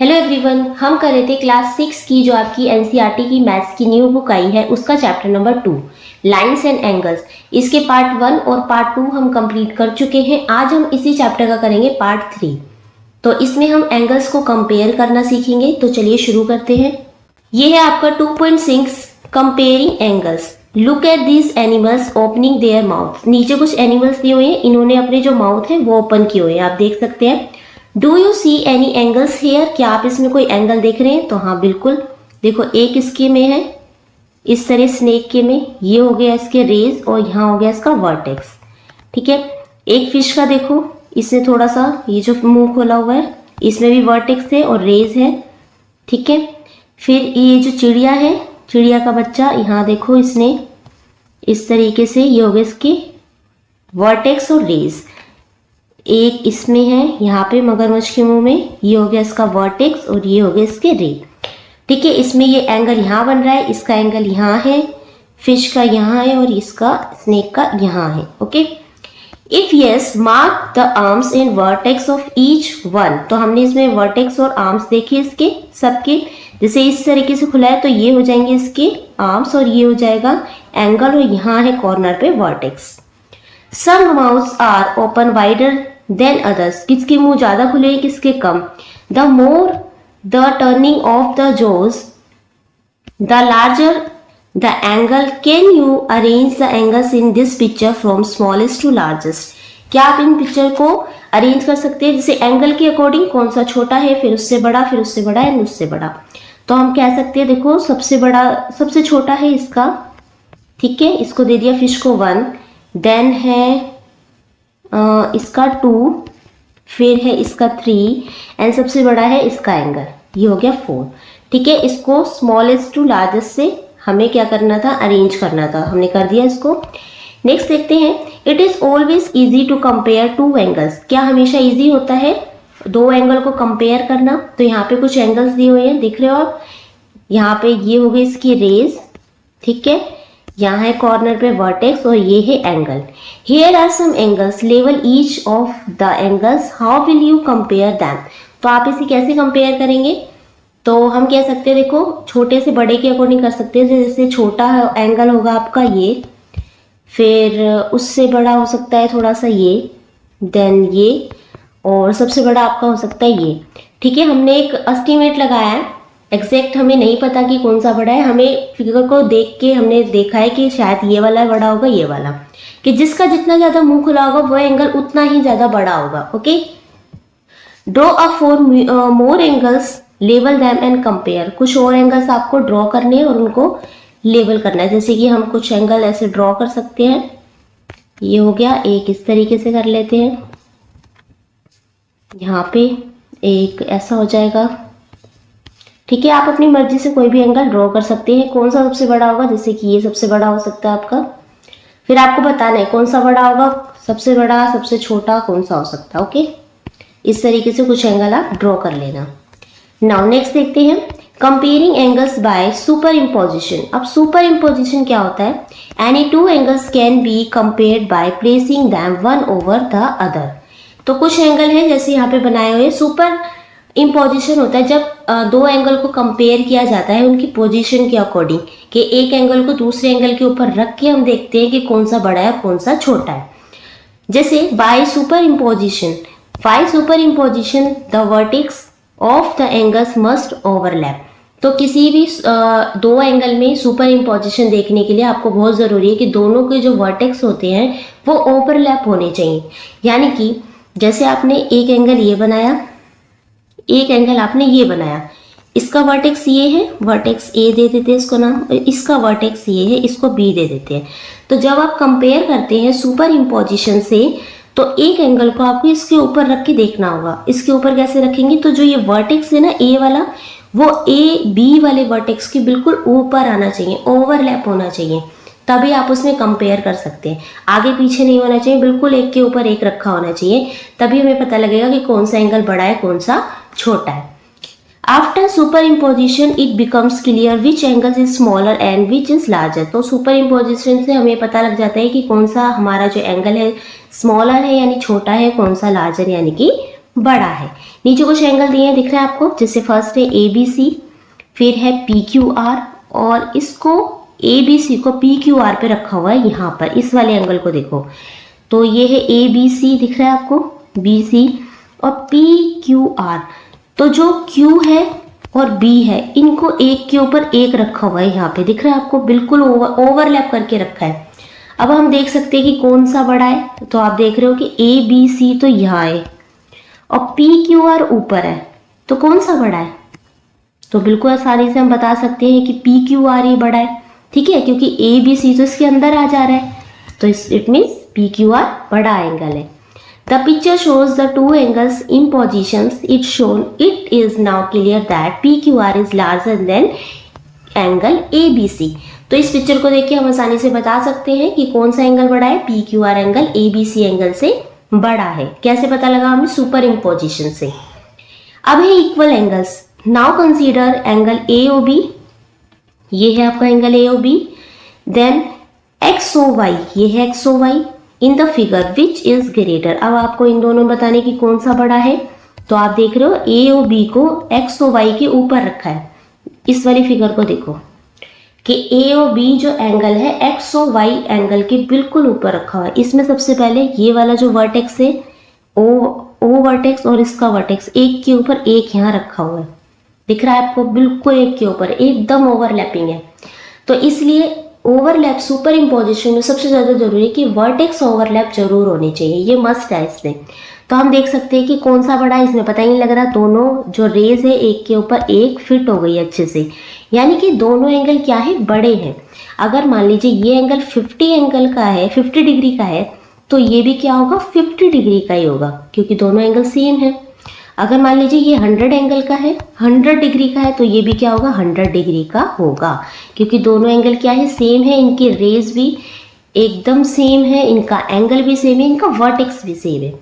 Hello everyone, हम कर रहे थे क्लास 6 की जो आपकी एनसीईआरटी की मैथ्स की न्यू बुक आई है उसका chapter number 2 lines and angles. इसके पार्ट 1 और पार्ट 2 हम कंप्लीट कर चुके हैं। आज हम इसी चैप्टर का करेंगे पार्ट 3। तो इसमें हम एंगल्स को कंपेयर करना सीखेंगे। तो चलिए शुरू करते हैं। ये है आपका 2.6 comparing angles. Look at these animals opening their mouth. नीचे कुछ एनिमल्स दिए हुए हैं, इन्होंने अपने जो माउथ है वो ओपन किए हुए हैं, आप देख सकते हैं। Do you see any angles here? क्या आप इसमें कोई एंगल देख रहे हैं? तो हाँ बिल्कुल, देखो एक इसके में है इस तरह स्नेक के में, ये हो गया इसके रेज और यहाँ हो गया इसका वर्टेक्स। ठीक है, एक फिश का देखो, इसने थोड़ा सा ये जो मुंह खोला हुआ है इसमें भी वर्टेक्स है और रेज है। ठीक है, फिर ये जो चिड़िया है, चिड़िया का बच्चा, यहाँ देखो इसने इस तरीके से, ये हो गए इसके वर्टेक्स और रेज। एक इसमें है यहाँ पे मगरमच्छ के मुंह में, ये हो गया इसका वर्टेक्स और ये हो गया इसके रे। ठीक है, इसमें ये एंगल यहाँ बन रहा है, इसका एंगल यहाँ है, फिश का यहाँ है और इसका स्नेक का यहाँ है। Okay, if yes mark the arms and vertex of each one. तो हमने इसमें वर्टेक्स और आर्म्स देखे इसके सबके, जैसे इस तरीके से खुला है तो ये हो जाएंगे इसके आर्म्स और ये हो जाएगा एंगल और यहाँ है कॉर्नर पे vertex. Some mouths are open wider than others. किसके मुंह ज्यादा खुले हैं, किसके कम? The more the turning of the jaws, the larger the angle. Can you arrange the angles in this picture from smallest to largest? क्या आप इन picture को arrange कर सकते हैं जैसे एंगल के अकॉर्डिंग, कौन सा छोटा है फिर उससे बड़ा, फिर उससे बड़ा एंड उससे बड़ा। तो हम कह सकते हैं देखो सबसे बड़ा सबसे छोटा है इसका। ठीक है, इसको दे दिया फिश को 1, देन है इसका 2, फिर है इसका 3 एंड सबसे बड़ा है इसका एंगल, ये हो गया 4। ठीक है, इसको स्मॉलेस्ट टू लार्जेस्ट से हमें क्या करना था, अरेंज करना था, हमने कर दिया इसको। नेक्स्ट देखते हैं, it is always easy to compare two angles. क्या हमेशा इजी होता है दो एंगल को कंपेयर करना? तो यहाँ पे कुछ एंगल्स दिए हुए हैं, दिख रहे हो आप, यहाँ पे ये हो गई इसकी रेज। ठीक है, यहाँ है कॉर्नर पे वर्टेक्स और ये है angle. Here are some angles, level each of the angles. How will you compare them? तो आप इसे कैसे कंपेयर करेंगे? तो हम कह सकते हैं देखो छोटे से बड़े के अकॉर्डिंग कर सकते हैं। जैसे छोटा एंगल होगा आपका ये, फिर उससे बड़ा हो सकता है थोड़ा सा ये, देन ये, और सबसे बड़ा आपका हो सकता है ये। ठीक है, हमने एक एस्टीमेट लगाया है, एग्जैक्ट हमें नहीं पता कि कौन सा बड़ा है, हमें फिगर को देख के हमने देखा है कि शायद ये वाला बड़ा होगा, ये वाला, कि जिसका जितना ज़्यादा मुंह खुला होगा वो एंगल उतना ही ज़्यादा बड़ा होगा। Okay, draw a 4 more angles, label them and compare. कुछ और एंगल्स आपको ड्रॉ करने हैं और उनको लेबल करना है। जैसे कि हम कुछ एंगल ऐसे ड्रॉ कर सकते हैं, ये हो गया एक, इस तरीके से कर लेते हैं, यहाँ पे एक ऐसा हो जाएगा। ठीक है, आप अपनी मर्जी से कोई भी एंगल ड्रॉ कर सकते हैं। कौन सा सबसे बड़ा होगा, जैसे कि ये सबसे बड़ा हो सकता है आपका, फिर आपको बताना है कौन सा बड़ा होगा, सबसे बड़ा, सबसे छोटा, कौन सा हो सकता है। ओके, इस तरीके से कुछ एंगल आप ड्रॉ कर लेना। नाउ नेक्स्ट देखते हैं, comparing angles bye superimposition. अब सुपर इम्पोजिशन क्या होता है? Any two angles can be compared by placing them one over the other. तो कुछ एंगल है जैसे यहाँ पे बनाए हुए, सुपर इम्पोजिशन होता है जब दो एंगल को कंपेयर किया जाता है उनकी पोजीशन के अकॉर्डिंग, कि एक एंगल को दूसरे एंगल के ऊपर रख के हम देखते हैं कि कौन सा बड़ा है कौन सा छोटा है। जैसे by super imposition, by super imposition the vertex of the angles must overlap. तो किसी भी दो एंगल में सुपर इम्पोजिशन देखने के लिए आपको बहुत ज़रूरी है कि दोनों के जो वर्टेक्स होते हैं वो ओवरलैप होने चाहिए। यानी कि जैसे आपने एक एंगल ये बनाया, एक एंगल आपने ये बनाया, इसका वर्टेक्स ये है, वर्टेक्स ए दे देते हैं इसको नाम, इसका वर्टेक्स ये है, इसको बी दे देते हैं। तो जब आप कंपेयर करते हैं सुपर इम्पोजिशन से, तो एक एंगल को आपको इसके ऊपर रख के देखना होगा। इसके ऊपर कैसे रखेंगे? तो जो ये वर्टेक्स है ना ए वाला, वो ए बी वाले वर्टेक्स के बिल्कुल ऊपर आना चाहिए, ओवरलैप होना चाहिए, तभी आप उसमें कंपेयर कर सकते हैं। आगे पीछे नहीं होना चाहिए, बिल्कुल एक के ऊपर एक रखा होना चाहिए, तभी हमें पता लगेगा कि कौन सा एंगल बड़ा है कौन सा छोटा है। After super imposition it becomes clear which angle is smaller and which is larger. तो सुपर इम्पोजिशन से हमें पता लग जाता है कि कौन सा हमारा जो एंगल है स्मॉलर है यानी छोटा है, कौन सा लार्जर यानी कि बड़ा है। नीचे कुछ एंगल दिए हैं, दिख रहा है आपको, जैसे फर्स्ट है ABC, फिर है PQR, और इसको ABC को PQR पे रखा हुआ है यहाँ पर, इस वाले एंगल को देखो, तो ये है ABC, दिख रहा है आपको, BC और PQR। तो जो Q है और B है, इनको एक के ऊपर एक रखा हुआ है यहाँ पे, दिख रहा है आपको, बिल्कुल ओवरलैप करके रखा है। अब हम देख सकते हैं कि कौन सा बड़ा है, तो आप देख रहे हो कि ABC तो यहाँ है और PQR ऊपर है, तो कौन सा बड़ा है? तो बिल्कुल आसानी से हम बता सकते हैं कि PQR ही बड़ा है, ठीक है, क्योंकि ABC तो इसके अंदर आ जा रहा है, तो इट मीन्स PQR बड़ा एंगल है। The picture shows the two angles in positions. It is now clear that PQR is larger than angle ABC. तो इस पिक्चर को देख के हम आसानी से बता सकते हैं कि कौन सा एंगल बड़ा है, PQR एंगल ABC एंगल से बड़ा है। कैसे पता लगा हमें? सुपर इम्पोजिशन से। अब है equal angles. Now consider angle AOB, ये है आपका एंगल AOB, देन XOY, ये है XOY in the figure which is greater. अब आपको इन दोनों बताने की कौन सा बड़ा है, तो आप देख रहे हो AOB को XOY के ऊपर रखा है। इस वाली फिगर को देखो कि AOB जो एंगल है XOY एंगल के बिल्कुल ऊपर रखा हुआ है। इसमें सबसे पहले ये वाला जो वर्टेक्स है O वर्टेक्स और इसका वर्टेक्स एक के ऊपर एक यहाँ रखा हुआ है, दिख रहा है आपको, बिल्कुल एक के ऊपर, एकदम ओवरलैपिंग है। तो इसलिए ओवरलैप सुपर इम्पोजिशन में सबसे ज़्यादा जरूरी है कि वर्टेक्स ओवरलैप जरूर होने चाहिए, ये मस्ट है इसमें। तो हम देख सकते हैं कि कौन सा बड़ा है, इसमें पता ही नहीं लग रहा, दोनों जो रेज है एक के ऊपर एक फिट हो गई अच्छे से, यानी कि दोनों एंगल क्या है, बड़े हैं। अगर मान लीजिए ये एंगल 50 एंगल का है, 50 डिग्री का है, तो ये भी क्या होगा, 50 डिग्री का ही होगा, क्योंकि दोनों एंगल सेम है। अगर मान लीजिए ये 100 एंगल का है, 100 डिग्री का है, तो ये भी क्या होगा, 100 डिग्री का होगा, क्योंकि दोनों एंगल क्या है, सेम है, इनकी रेज भी एकदम सेम है, इनका एंगल भी सेम है, इनका वर्टेक्स भी सेम है।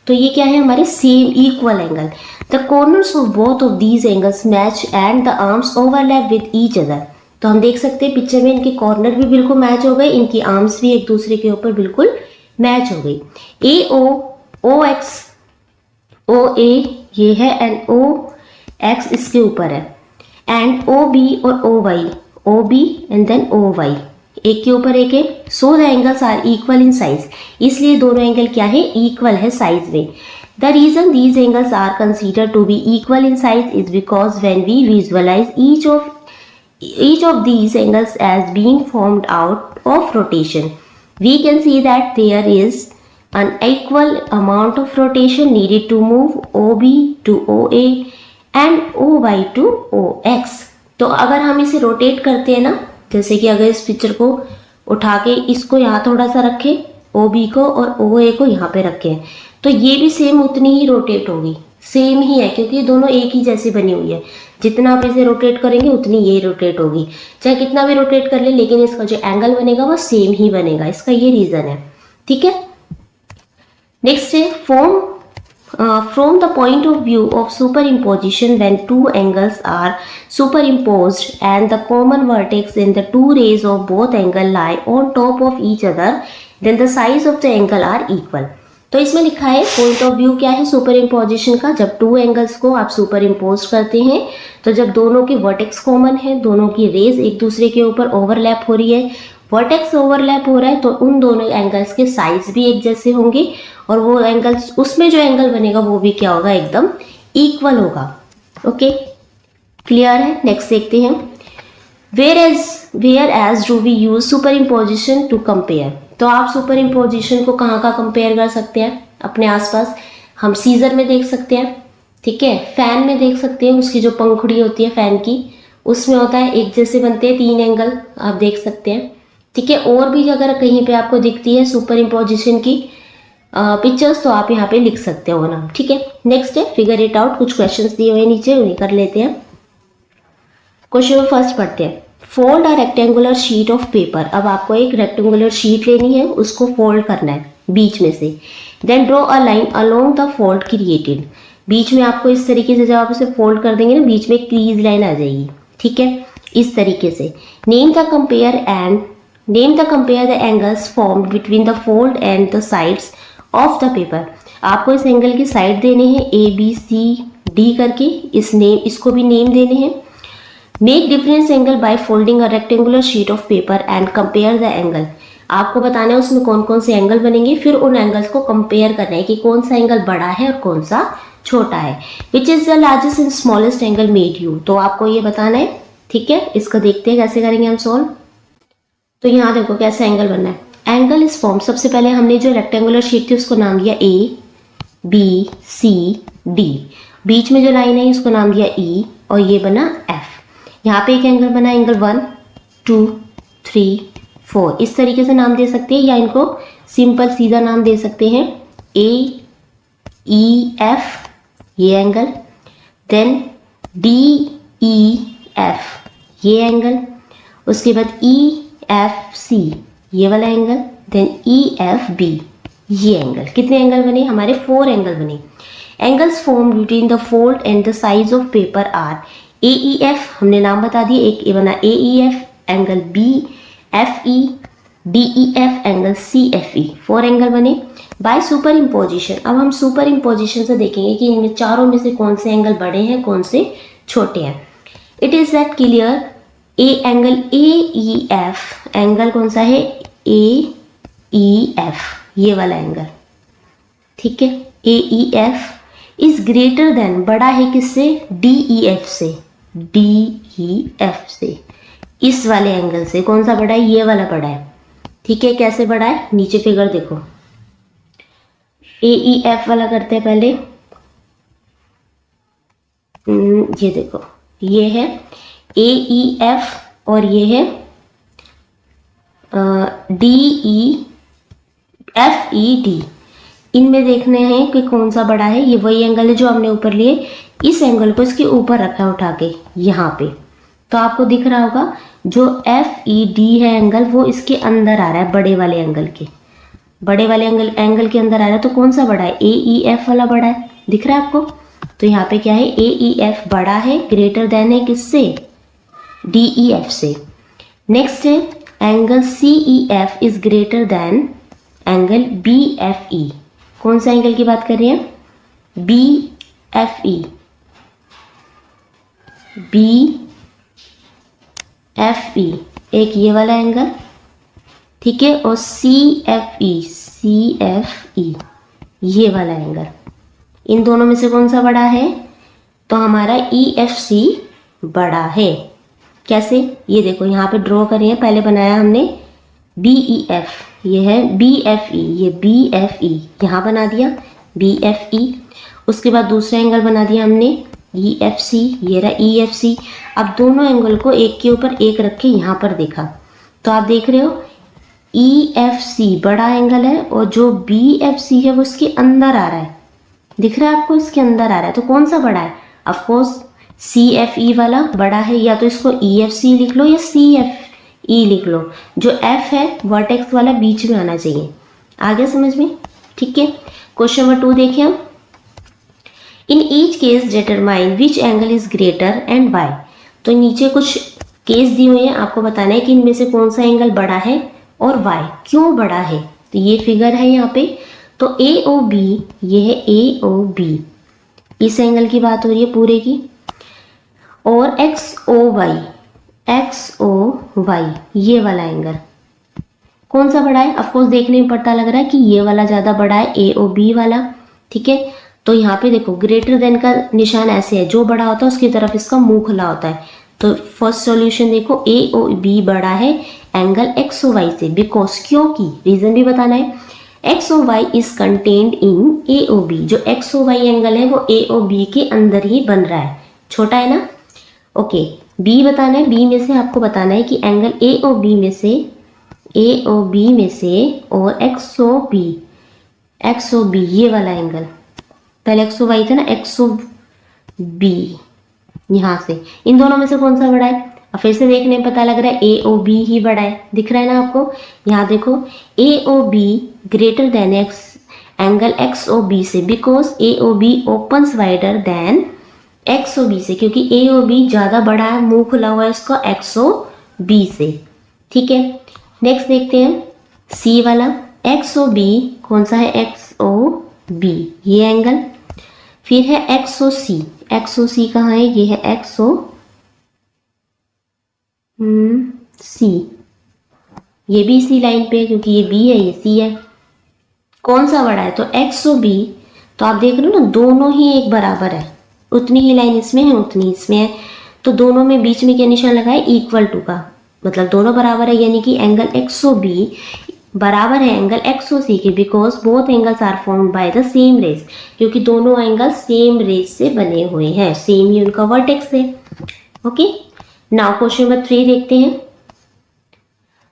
तो ये क्या है, हमारे same equal angle. The corners of both of these angles match and the arms overlap with each other. तो हम देख सकते हैं पिक्चर में इनके कॉर्नर भी बिल्कुल मैच हो गए, इनकी आर्म्स भी एक दूसरे के ऊपर बिल्कुल मैच हो गई। AO OX OA ये है एंड OX इसके ऊपर है, एंड OB और OB एंड देन OY एक के ऊपर एक है। So the angles are equal in size, इसलिए दोनों एंगल क्या है, इक्वल है साइज में। The reason these angles are consider to be equal in size is because when we visualise each of these angles as being formed out of rotation, we can see that there is an equal amount of rotation needed to move OB to OA and OY to OX। तो अगर हम इसे rotate करते हैं ना, जैसे कि अगर इस पिक्चर को उठा के इसको यहाँ थोड़ा सा रखें, OB को और OA को यहाँ पे रखें, तो ये भी सेम उतनी ही रोटेट होगी, सेम ही है, क्योंकि दोनों एक ही जैसी बनी हुई है। जितना आप इसे रोटेट करेंगे उतनी ये रोटेट होगी, चाहे कितना भी रोटेट कर ले, लेकिन इसका जो एंगल बनेगा वो सेम ही बनेगा। इसका ये रीजन है, ठीक है। नेक्स्ट है from the point of view of superimposition, when two angles are superimposed and the common vertex and the two rays of both angle lie on top of each other, then the size of the angle are equal। तो इसमें लिखा है point of view क्या है super imposition का, जब two angles को आप सुपर इम्पोज करते हैं, तो जब दोनों के वर्टेक्स कॉमन है, दोनों की रेज एक दूसरे के ऊपर ओवरलैप हो रही है, वर्टेक्स ओवरलैप हो रहा है, तो उन दोनों एंगल्स के साइज भी एक जैसे होंगे और वो एंगल्स, उसमें जो एंगल बनेगा वो भी क्या होगा, एकदम इक्वल होगा। ओके, क्लियर है। नेक्स्ट देखते हैं, whereas do we use superimposition to compare. तो आप सुपर इम्पोजिशन को कहाँ का कंपेयर कर सकते हैं, अपने आसपास हम सीजर में देख सकते हैं, ठीक है, फैन में देख सकते हैं, उसकी जो पंखुड़ी होती है फैन की, उसमें होता है एक जैसे बनते हैं 3 एंगल, आप देख सकते हैं, ठीक है। और भी अगर कहीं पे आपको दिखती है सुपर इम्पोजिशन की पिक्चर्स, तो आप यहाँ पे लिख सकते हो ना, ठीक है। नेक्स्ट है फिगर इट आउट, कुछ क्वेश्चंस दिए हुए नीचे, उन्हें कर लेते हैं। क्वेश्चन फर्स्ट पढ़ते हैं, fold a rectangular sheet of paper. अब आपको एक रेक्टेंगुलर शीट लेनी है, उसको फोल्ड करना है बीच में से, then draw a line along the fold created. बीच में आपको इस तरीके से जब आप इसे फोल्ड कर देंगे ना, बीच में एक क्रीज लाइन आ जाएगी, ठीक है, इस तरीके से। Name the compare the angles formed between the fold and the sides of the paper. आपको इस एंगल की साइड देने हैं ABCD करके, इसको भी नेम देने हैं। Make difference angle by folding a rectangular sheet of paper and compare the angle. आपको बताना है उसमें कौन कौन से एंगल बनेंगे, फिर उन एंगल्स को कंपेयर करना है कि कौन सा एंगल बड़ा है और कौन सा छोटा है। Which is the largest and smallest angle made you, तो आपको ये बताना है। ठीक है, इसको देखते हैं कैसे करेंगे हम सॉल्व। तो यहाँ देखो कैसा एंगल बनना है। एंगल इज फॉर्म, सबसे पहले हमने जो रेक्टेंगुलर शीट थी उसको नाम दिया ABCD, बीच में जो लाइन है उसको नाम दिया E और ये बना F। यहाँ पे एक एंगल बना एंगल 1 2 3 4, इस तरीके से नाम दे सकते हैं या इनको सिंपल सीधा नाम दे सकते हैं AEF ये एंगल, देन DEF ये एंगल, उसके बाद EFC ये वाला एंगल, देन EFB ये एंगल। कितने एंगल बने हमारे? 4 एंगल बने। Angles form between the fold and the size of paper are AEF, हमने नाम बता दिए, एक ये बना AEF, angle BFE, DEF, angle CFE, 4 angle बने बाय सुपर इम्पोजिशन। अब हम सुपर इम्पोजिशन से देखेंगे कि इनमें चारों में से कौन से एंगल बड़े हैं कौन से छोटे हैं। It is that clear angle AEF, angle कौन सा है? AEF ये वाला एंगल, ठीक है। AEF इज ग्रेटर देन, बड़ा है किससे? DEF से, DEF से, इस वाले एंगल से। कौन सा बड़ा है? ये वाला बड़ा है, ठीक है। कैसे बड़ा है? नीचे फिगर देखो, AEF वाला करते हैं पहले। ये देखो, ये है AEF और ये है DEFED। इनमें देखने हैं कि कौन सा बड़ा है। ये वही एंगल है जो हमने ऊपर लिए, इस एंगल को इसके ऊपर रखा है उठा के यहाँ पे, तो आपको दिख रहा होगा जो FED है एंगल वो इसके अंदर आ रहा है, बड़े वाले एंगल के, बड़े वाले एंगल के अंदर आ रहा है। तो कौन सा बड़ा है? AEF वाला बड़ा है, दिख रहा है आपको? तो यहाँ पे क्या है? AEF बड़ा है, ग्रेटर देन है किससे? DEF से। नेक्स्ट है angle CEF is greater then angle BFE। कौन सा एंगल की बात कर रहे हैं? BFE, BFE एक ये वाला एंगल, ठीक है, और CFE ये वाला एंगल। इन दोनों में से कौन सा बड़ा है? तो हमारा EFC बड़ा है। कैसे? ये देखो यहाँ पे ड्रॉ करें, पहले बनाया हमने BEF, ये है BFE, ये BFE यहाँ बना दिया BFE। उसके बाद दूसरा एंगल बना दिया हमने EFC, ये रहा EFC। अब दोनों एंगल को एक के ऊपर एक रख के यहाँ पर देखा तो आप देख रहे हो EFC बड़ा एंगल है और जो BFC है वो इसके अंदर आ रहा है, दिख रहा है आपको? इसके अंदर आ रहा है। तो कौन सा बड़ा है? ऑफ कोर्स CFE वाला बड़ा है, या तो इसको EFC लिख लो या CFE लिख लो। जो F है वर्टेक्स वाला बीच में आना चाहिए। आ गया समझ में? ठीक है। क्वेश्चन नंबर 2 देखें हम। In each case determine which angle is greater and why. तो नीचे कुछ केस दिए हुए हैं, आपको बताना है कि इनमें से कौन सा एंगल बड़ा है और वाई क्यों बड़ा है। तो ये फिगर है यहाँ पे, तो AOB, ये है AOB, इस एंगल की बात हो रही है पूरे की, और XOY ये वाला एंगल कौन सा बड़ा है? ऑफकोर्स देखने में पता लग रहा है कि ये वाला ज़्यादा बड़ा है, AOB वाला, ठीक है। तो यहाँ पे देखो ग्रेटर देन का निशान ऐसे है, जो बड़ा होता है उसकी तरफ इसका मुंह खुला होता है। तो फर्स्ट सॉल्यूशन देखो, AOB बड़ा है एंगल XOY से, बिकॉज, क्योंकि, रीजन भी बताना है। XOY is contained in AOB, जो XOY एंगल है वो AOB के अंदर ही बन रहा है, छोटा है ना। ओके, B बताना है। B में से आपको बताना है कि एंगल AOB में से और XOB ये वाला एंगल, पहले XOY था ना, XOB यहाँ से, इन दोनों में से कौन सा बड़ा है? अब फिर से देखने में पता लग रहा है AOB ही बड़ा है, दिख रहा है ना आपको? यहाँ देखो AOB greater than angle XOB से, because AOB opens wider than XOB से, क्योंकि AOB ज़्यादा बड़ा है, मुंह खुला हुआ है इसका XOB से, ठीक है। नेक्स्ट देखते हैं C वाला। XOB कौन सा है? XOB बी, ये एंगल। फिर है एक्सओ सी, एक्सओ सी कहाँ है, ये है एक्सओ सी, ये भी इसी लाइन पे है क्योंकि ये बी है ये सी है। कौन सा बड़ा है, तो एक्सओ बी, तो आप देख रहे हो ना दोनों ही एक बराबर है, उतनी ही लाइन इसमें है उतनी इसमें है, तो दोनों में बीच में क्या निशान लगा है, इक्वल टू का, मतलब दोनों बराबर है, यानी कि एंगल एक्सओ बी बराबर है एंगल एक्सओ सी के, because both angles are formed by the same rays, क्योंकि दोनों एंगल सेम रेस से बने हुए हैं, सेम ही उनका वर्टेक्स है। ओके, नाउ क्वेश्चन नंबर 3 देखते हैं।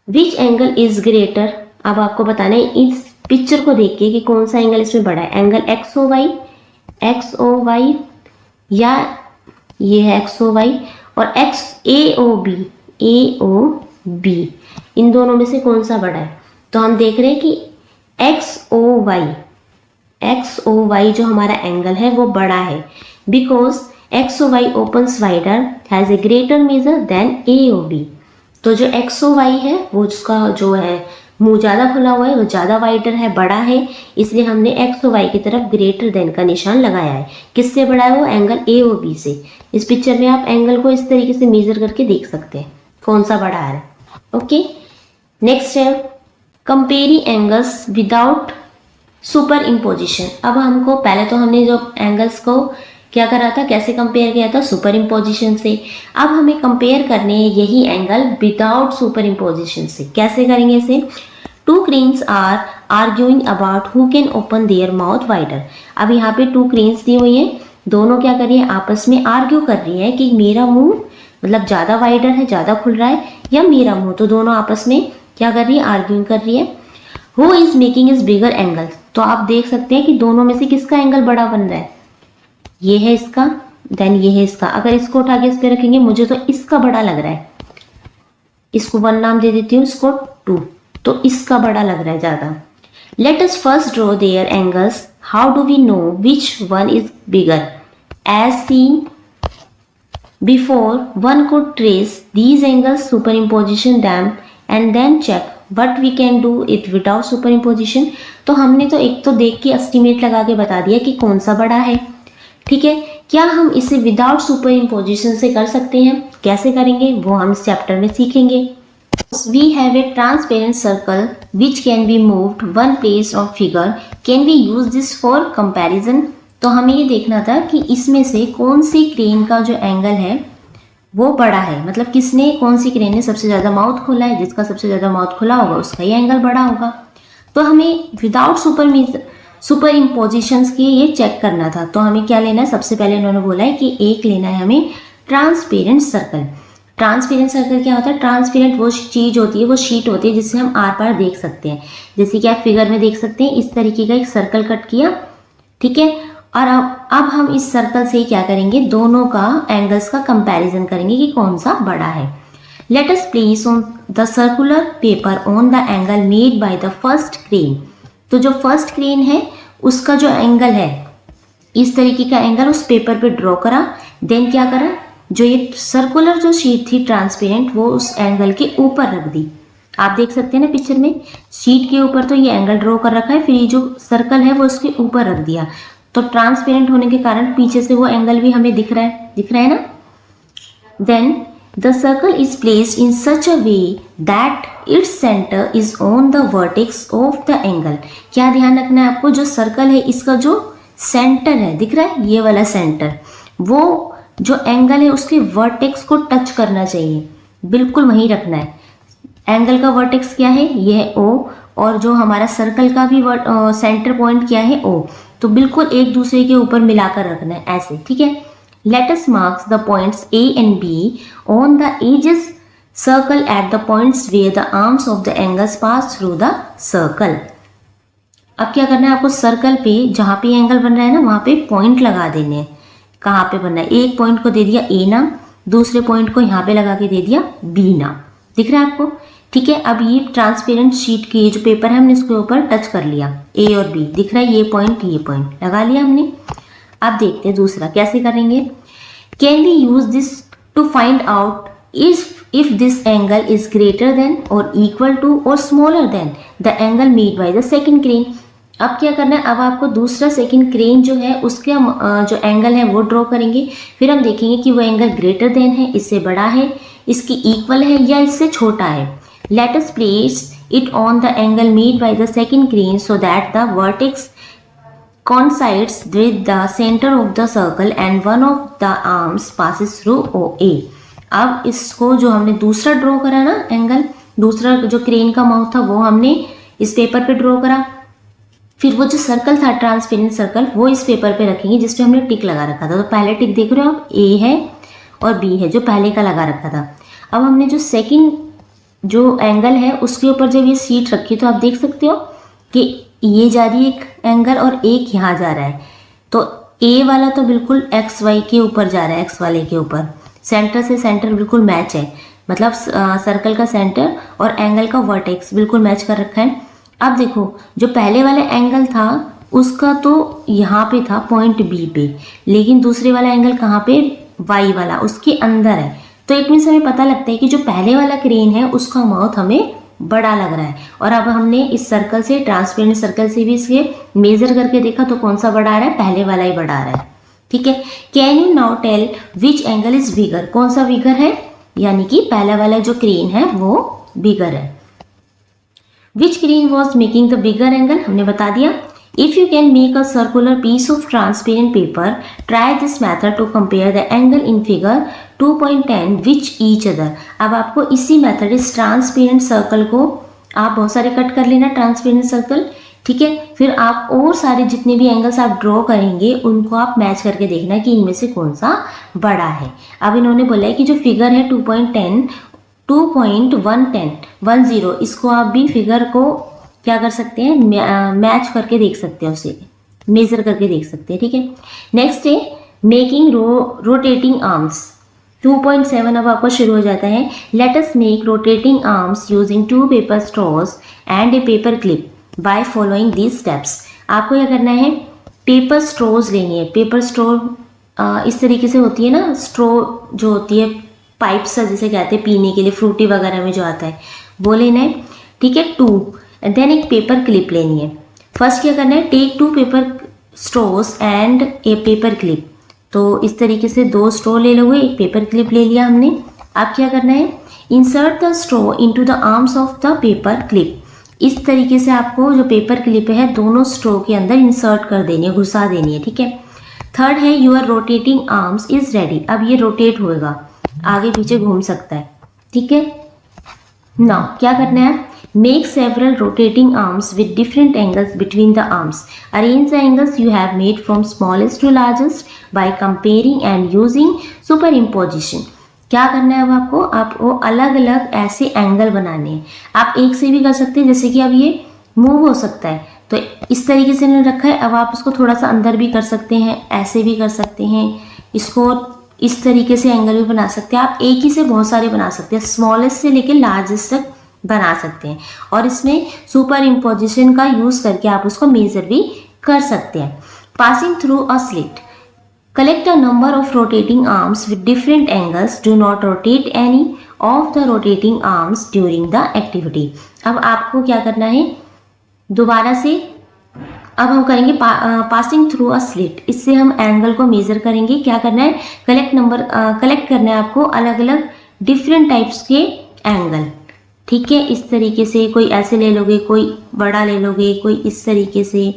विच एंगल इज ग्रेटर, अब आपको बताना है इस पिक्चर को देख के कि कौन सा एंगल इसमें बड़ा है, एंगल एक्स ओ वाई या ये है एक्स ओ वाई और ए ओ बी, इन दोनों में से कौन सा बड़ा है। तो हम देख रहे हैं कि एक्स ओ वाई जो हमारा एंगल है वो बड़ा है, because X O Y opens wider has a greater measure than A O B. तो जो एक्स ओ वाई है वो उसका जो है मुंह ज़्यादा खुला हुआ है, वो ज़्यादा वाइडर है, बड़ा है, इसलिए हमने एक्स ओ वाई की तरफ ग्रेटर देन का निशान लगाया है। किससे बड़ा है वो, एंगल ए ओ बी से। इस पिक्चर में आप एंगल को इस तरीके से मेजर करके देख सकते हैं कौन सा बड़ा है। ओके, नेक्स्ट है comparing angles without super imposition. अब हमको पहले तो हमने जो एंगल्स को क्या करा था, कैसे कंपेयर किया था, सुपर इम्पोजिशन से। अब हमें कंपेयर करने हैं यही एंगल विदाउट सुपर इम्पोजिशन से। कैसे करेंगे इसे, two cranes are arguing about who can open their mouth wider. अब यहाँ पे टू क्रेन्स दी हुई हैं, दोनों क्या कर रही है, आपस में आर्ग्यू कर रही है कि मेरा मुंह मतलब ज़्यादा वाइडर है, ज़्यादा खुल रहा है, या मेरा मुंह। तो दोनों आपस में क्या कर रही है, आर्ग्यूइंग कर रही है। Who is making is bigger angle, तो आप देख सकते हैं कि दोनों में से किसका एंगल बड़ा बन रहा है, ये है इसका, देन ये है इसका। अगर इसको उठा के इस पे रखेंगे, मुझे तो इसका बड़ा लग रहा है, इसको 1 नाम दे देती हूँ, इसको 2, तो इसका बड़ा लग रहा है ज़्यादा। Let us first draw their angles, how do we know which one is bigger, as seen before one could trace these angles, superimposition them and then check what we can do it without superimposition। तो हमने तो एक तो देख के estimate लगा के बता दिया कि कौन सा बड़ा है, ठीक है। क्या हम इसे विदाउट सुपरइम्पोजिशन से कर सकते हैं, कैसे करेंगे वो हम इस चैप्टर में सीखेंगे। We have a transparent circle which can be moved one place of figure, can we use this for comparison। तो हमें ये देखना था कि इसमें से कौन सी क्रेन का जो एंगल है वो बड़ा है, मतलब किसने, कौन सी क्रेन ने सबसे ज़्यादा माउथ खोला है, जिसका सबसे ज़्यादा माउथ खुला होगा उसका ही एंगल बड़ा होगा। तो हमें विदाउट सुपर इम्पोजिशंस के ये चेक करना था। तो हमें क्या लेना है, सबसे पहले उन्होंने बोला है कि एक लेना है हमें ट्रांसपेरेंट सर्कल। ट्रांसपेरेंट सर्कल क्या होता है, ट्रांसपेरेंट वो चीज़ होती है, वो शीट होती है जिससे हम आर पार देख सकते हैं। जैसे कि आप फिगर में देख सकते हैं, इस तरीके का एक सर्कल कट किया, ठीक है। और अब हम इस सर्कल से क्या करेंगे, दोनों का एंगल्स का कंपैरिजन करेंगे कि कौन सा बड़ा है। Let us place on the circular paper on the angle made by the first crane. तो जो फर्स्ट क्रेन है उसका जो एंगल है, इस तरीके का एंगल उस पेपर पे ड्रॉ करा। देन क्या करा, जो ये सर्कुलर जो शीट थी ट्रांसपेरेंट, वो उस एंगल के ऊपर रख दी। आप देख सकते हैं ना पिक्चर में, शीट के ऊपर तो ये एंगल ड्रॉ कर रखा है, फिर ये जो सर्कल है वो उसके ऊपर रख दिया। तो ट्रांसपेरेंट होने के कारण पीछे से वो एंगल भी हमें दिख रहा है ना। Then the circle is placed in such a way that its centre is on the vertex of the angle. क्या ध्यान रखना है आपको, जो सर्कल है इसका जो सेंटर है, दिख रहा है ये वाला सेंटर, वो जो एंगल है उसके वर्टेक्स को टच करना चाहिए, बिल्कुल वहीं रखना है। एंगल का वर्टेक्स क्या है, ये है O, और जो हमारा सर्कल का भी सेंटर पॉइंट क्या है O, तो बिल्कुल एक दूसरे के ऊपर मिलाकर रखना है ऐसे, ठीक है। Let us marks the points A and B on the edges circle at the points where the arms of the angles pass through the circle. अब क्या करना है आपको, सर्कल पे जहाँ पे एंगल बन रहा है ना वहाँ पे पॉइंट लगा देने हैं। कहाँ पे बनना है, एक पॉइंट को दे दिया A नाम, दूसरे पॉइंट को यहाँ पे लगा के दे दिया B नाम, दिख रहा है आपको, ठीक है। अब ये ट्रांसपेरेंट शीट की जो पेपर है हमने इसके ऊपर टच कर लिया, A और B दिख रहा है, ये पॉइंट लगा लिया हमने। अब देखते हैं दूसरा कैसे करेंगे। Can we use this to find out if this angle is greater than or equal to or smaller than the angle made by the second crane. अब क्या करना है, अब आपको दूसरा सेकंड क्रेन जो है उसके हम जो एंगल है वो ड्रॉ करेंगे। फिर हम देखेंगे कि वो एंगल ग्रेटर देन है, इससे बड़ा है, इसकी इक्वल है या इससे छोटा है। Let us place it on the angle made by the second crane so that the vertex coincides with the center of the circle and one of the arms passes through OA। अब इसको जो हमने दूसरा draw करा ना angle, दूसरा जो crane का माउथ था वो हमने इस पेपर पे ड्रॉ करा। फिर वो जो सर्कल था ट्रांसपेरेंट सर्कल वो इस पेपर पे रखेंगे जिस पे हमने टिक लगा रखा था। तो पहले टिक देख रहे हो आप, ए है और बी है जो पहले का लगा रखा था। अब हमने जो सेकंड जो एंगल है उसके ऊपर जब ये सीट रखी तो आप देख सकते हो कि ये जा रही है एक एंगल और एक यहाँ जा रहा है। तो ए वाला तो बिल्कुल एक्स वाई के ऊपर जा रहा है, एक्स वाले के ऊपर, सेंटर से सेंटर बिल्कुल मैच है, मतलब सर्कल का सेंटर और एंगल का वर्टेक्स बिल्कुल मैच कर रखा है। अब देखो जो पहले वाला एंगल था उसका तो यहाँ पे था पॉइंट बी पे, लेकिन दूसरे वाला एंगल कहाँ पे, वाई वाला, उसके अंदर है। तो इट मीन्स हमें पता लगता है कि जो पहले वाला क्रेन है उसका माउथ हमें बड़ा लग रहा है। और अब हमने इस सर्कल से, ट्रांसपेरेंट सर्कल से भी इसके मेजर करके देखा तो कौन सा बड़ा आ रहा है, पहले वाला ही बड़ा आ रहा है। ठीक है, can you now tell which angle is bigger, कौन सा बिगर है, यानी कि पहला वाला जो क्रेन है वो बिगर है। Which crane was making the bigger angle, हमने बता दिया। If you can make a circular piece of transparent paper, try this method to compare the angle in figure 2.10 which each other. अब आपको इसी method, इस transparent circle को आप बहुत सारे कट कर लेना, ट्रांसपेरेंट सर्कल, ठीक है। फिर आप और सारे जितने भी एंगल्स आप ड्रॉ करेंगे उनको आप मैच करके देखना कि इनमें से कौन सा बड़ा है। अब इन्होंने बोला है कि जो फिगर है 2.10, इसको आप भी फिगर को क्या कर सकते हैं, मैच करके देख सकते हैं, उसे मेजर करके देख सकते हैं। ठीक है, नेक्स्ट है मेकिंग रोटेटिंग आर्म्स। 2.7 अब आपका शुरू हो जाता है। Let us make rotating arms using 2 paper straws and a paper clip by following these steps. आपको क्या करना है, पेपर स्ट्रॉज लेनी है। पेपर स्ट्रॉ इस तरीके से होती है ना, स्ट्रॉ जो होती है पाइप सा जिसे कहते हैं पीने के लिए, फ्रूटी वगैरह में जो आता है वो लेना है। ठीक है, 2 देन एक पेपर क्लिप लेनी है। फर्स्ट क्या करना है, take 2 paper straws and a paper clip. तो इस तरीके से 2 स्ट्रॉ ले लोगे, एक पेपर क्लिप ले लिया हमने। अब क्या करना है, insert the straw into the arms of the paper clip. इस तरीके से आपको जो पेपर क्लिप है दोनों स्ट्रॉ के अंदर इंसर्ट कर देनी है, घुसा देनी है। ठीक है, थर्ड है your rotating arms is ready. अब ये रोटेट होएगा, आगे पीछे घूम सकता है। ठीक है, नाउ क्या करना है, make several rotating arms with different angles between the arms. Arrange the angles you have made from smallest to largest by comparing and using superimposition. क्या करना है अब आपको अलग अलग ऐसे एंगल बनाने हैं। आप एक से भी कर सकते हैं, जैसे कि अब ये मूव हो सकता है तो इस तरीके से मैंने रखा है। अब आप इसको थोड़ा सा अंदर भी कर सकते हैं, ऐसे भी कर सकते हैं, इसको इस तरीके से एंगल भी बना सकते हैं। आप एक ही से बहुत सारे बना सकते हैं, स्मॉलेस्ट से लेकर लार्जेस्ट तक बना सकते हैं। और इसमें सुपर इम्पोजिशन का यूज़ करके आप उसको मेजर भी कर सकते हैं। Passing through a slit, collect a number of rotating arms with different angles, do not rotate any of the rotating arms during the activity. अब आपको क्या करना है, दोबारा से अब हम करेंगे पासिंग थ्रू अ स्लिट। इससे हम एंगल को मेजर करेंगे। क्या करना है, कलेक्ट करना है आपको अलग अलग डिफरेंट टाइप्स के एंगल। ठीक है, इस तरीके से कोई ऐसे ले लोगे, कोई बड़ा ले लोगे, कोई इस तरीके से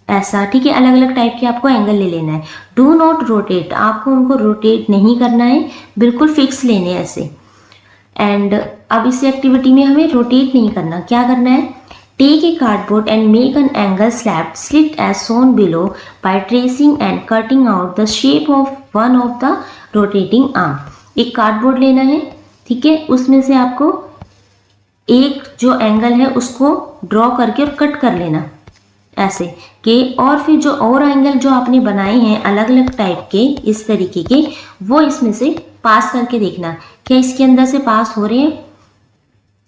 ऐसा। ठीक है, अलग अलग टाइप के आपको एंगल ले लेना है। डू नॉट रोटेट, आपको उनको रोटेट नहीं करना है, बिल्कुल फिक्स लेने हैं ऐसे। एंड अब इस एक्टिविटी में हमें रोटेट नहीं करना। क्या करना है, take a cardboard and make an angle slit as shown below by tracing and cutting out the shape of one of the rotating arm. एक कार्डबोर्ड लेना है, ठीक है, उसमें से आपको एक जो एंगल है उसको ड्रॉ करके और कट कर लेना ऐसे के। और फिर जो और एंगल जो आपने बनाए हैं अलग अलग टाइप के इस तरीके के, वो इसमें से पास करके देखना क्या इसके अंदर से पास हो रहे हैं।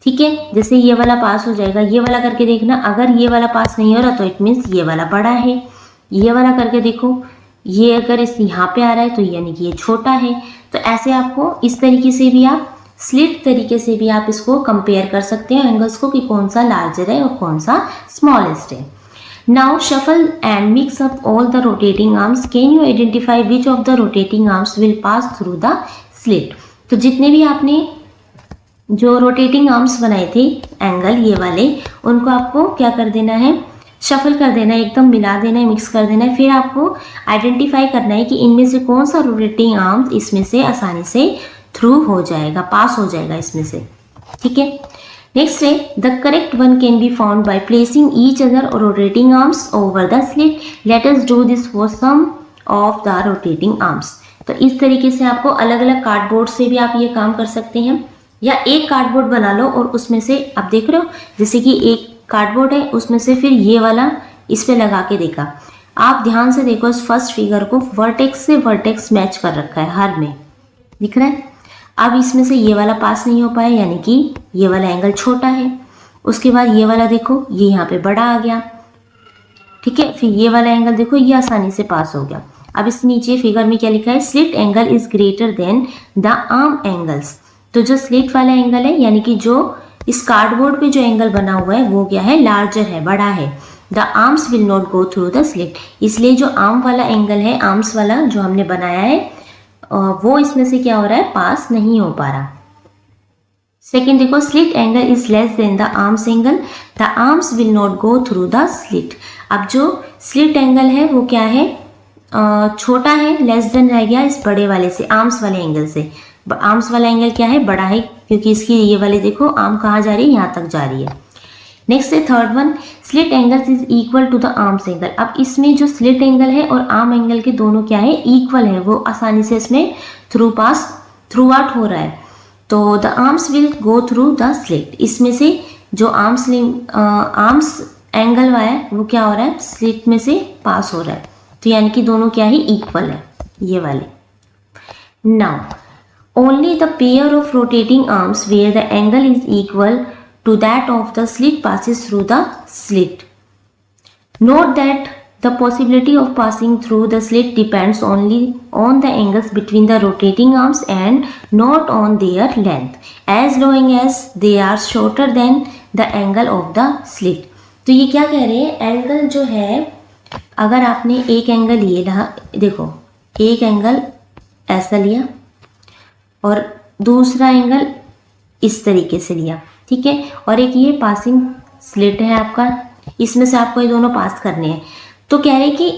ठीक है, जैसे ये वाला पास हो जाएगा, ये वाला करके देखना। अगर ये वाला पास नहीं हो रहा तो इट मीन्स ये वाला बड़ा है। ये वाला करके देखो, ये अगर इस यहाँ पे आ रहा है तो यानी कि ये छोटा है। तो ऐसे आपको इस तरीके से भी आप स्लिट तरीके से भी आप इसको कंपेयर कर सकते हैं एंगल्स को कि कौन सा लार्जर है और कौन सा स्मॉलेस्ट है। Now shuffle and mix up all the rotating arms. Can you identify which of the rotating arms will pass through the slit? तो जितने भी आपने जो रोटेटिंग आर्म्स बनाए थे एंगल ये वाले, उनको आपको क्या कर देना है, शफल कर देना है, एकदम मिला देना है, मिक्स कर देना है। फिर आपको आइडेंटिफाई करना है कि इनमें से कौन सा रोटेटिंग आर्म इसमें से आसानी से थ्रू हो जाएगा, पास हो जाएगा इसमें से। ठीक है, नेक्स्ट है the correct one can be found by placing each other rotating arms over the slit. Let us do this for some of the rotating arms. तो इस तरीके से आपको अलग अलग कार्डबोर्ड से भी आप ये काम कर सकते हैं, या एक कार्डबोर्ड बना लो और उसमें से आप देख रहे हो जैसे कि एक कार्डबोर्ड है, उसमें से फिर ये वाला इस पे लगा के देखा। आप ध्यान से देखो इस फर्स्ट फिगर को, वर्टेक्स से वर्टेक्स मैच कर रखा है हर में, दिख रहा है। अब इसमें से ये वाला पास नहीं हो पाया, यानी कि ये वाला एंगल छोटा है। उसके बाद ये वाला देखो, ये यहाँ पे बड़ा आ गया। ठीक है, फिर ये वाला एंगल देखो, ये आसानी से पास हो गया। अब इस नीचे फिगर में क्या लिखा है, slit angle is greater then the arm angles. तो जो स्लिट वाला एंगल है, यानी कि जो इस कार्डबोर्ड पे जो एंगल बना हुआ है वो क्या है, लार्जर है, बड़ा है। The arms will not go through the slit, इसलिए जो आर्म वाला एंगल है, आर्म्स वाला जो हमने बनाया है, वो इसमें से क्या हो रहा है, पास नहीं हो पा रहा। सेकेंड देखो, slit angle is less than the arms angle, the arms will not go through the slit. अब जो स्लिट एंगल है वो क्या है, छोटा है, लेस देन रह गया इस बड़े वाले से, आर्म्स वाले एंगल से। आर्म्स वाला एंगल क्या है, बड़ा है, क्योंकि इसकी ये वाले देखो आर्म कहाँ जा रही है, यहाँ तक जा रही है। नेक्स्ट है third one, slit angles is equal to the arms angle. अब इसमें जो स्लिट एंगल है और आर्म एंगल के दोनों क्या है, इक्वल है, वो आसानी से इसमें थ्रू आउट हो रहा है। तो the arms will go through the slit, इसमें से जो आर्म्स एंगल वाला है वो क्या हो रहा है, स्लिट में से पास हो रहा है। तो यानी कि दोनों क्या है, इक्वल है ये वाले। Now only the pair of rotating arms where the angle is equal to that of the slit passes through the slit. Note that the possibility of passing through the slit depends only on the angles between the rotating arms and not on their length, as long as they are shorter than the angle of the slit. तो ये क्या कह रहे हैं, angle जो है, अगर आपने एक एंगल ये रहा, देखो एक एंगल ऐसा लिया और दूसरा एंगल इस तरीके से लिया, ठीक है, और एक ये पासिंग स्लिट है आपका, इसमें से आपको ये दोनों पास करने हैं। तो कह रहे कि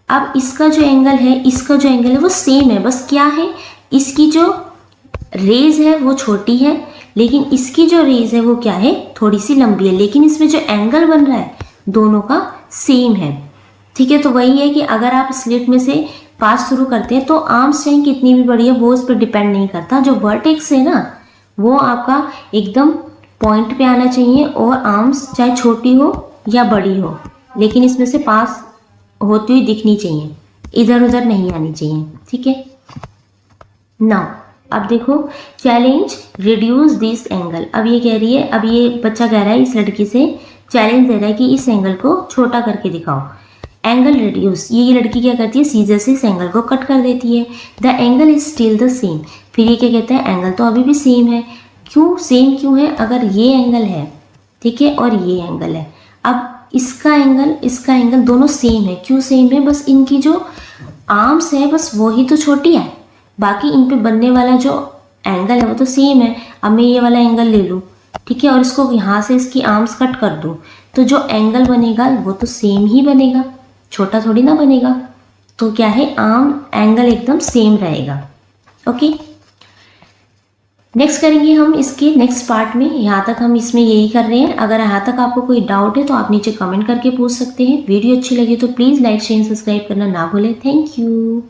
अब इसका जो एंगल है, इसका जो एंगल है वो सेम है, बस क्या है, इसकी जो रेज है वो छोटी है, लेकिन इसकी जो रेज है वो क्या है, थोड़ी सी लंबी है, लेकिन इसमें जो एंगल बन रहा है दोनों का सेम है। ठीक है, तो वही है कि अगर आप स्लिट में से पास शुरू करते हैं तो आर्म्स चाहे कितनी भी बड़ी है वो उस पर डिपेंड नहीं करता। जो वर्टेक्स है ना वो आपका एकदम पॉइंट पे आना चाहिए, और आर्म्स चाहे छोटी हो या बड़ी हो, लेकिन इसमें से पास होती हुई दिखनी चाहिए, इधर उधर नहीं आनी चाहिए। ठीक है, नाउ अब देखो, चैलेंज रिड्यूस दिस एंगल। अब ये कह रही है, अब ये बच्चा कह रहा है इस लड़की से, चैलेंज दे रहा है कि इस एंगल को छोटा करके दिखाओ। एंगल रिड्यूस, ये लड़की क्या करती है, सीजर से इस एंगल को कट कर देती है। The angle is still the same. फिर ये क्या कहता है, एंगल तो अभी भी सेम है। क्यों सेम क्यों है, अगर ये एंगल है, ठीक है, और ये एंगल है, अब इसका एंगल दोनों सेम है। क्यों सेम है, बस इनकी जो आर्म्स है बस वही तो छोटी है, बाकी इन पे बनने वाला जो एंगल है वो तो सेम है। अब मैं ये वाला एंगल ले लूँ, ठीक है, और इसको यहाँ से इसकी आर्म्स कट कर दूँ, तो जो एंगल बनेगा वो तो सेम ही बनेगा, छोटा थोड़ी ना बनेगा। तो क्या है, आर्म एंगल एकदम सेम रहेगा। ओके, नेक्स्ट करेंगे हम इसके नेक्स्ट पार्ट में। यहाँ तक हम इसमें यही कर रहे हैं। अगर यहाँ तक आपको कोई डाउट है तो आप नीचे कमेंट करके पूछ सकते हैं। वीडियो अच्छी लगी तो प्लीज़ लाइक शेयर सब्सक्राइब करना ना भूलें। Thank you.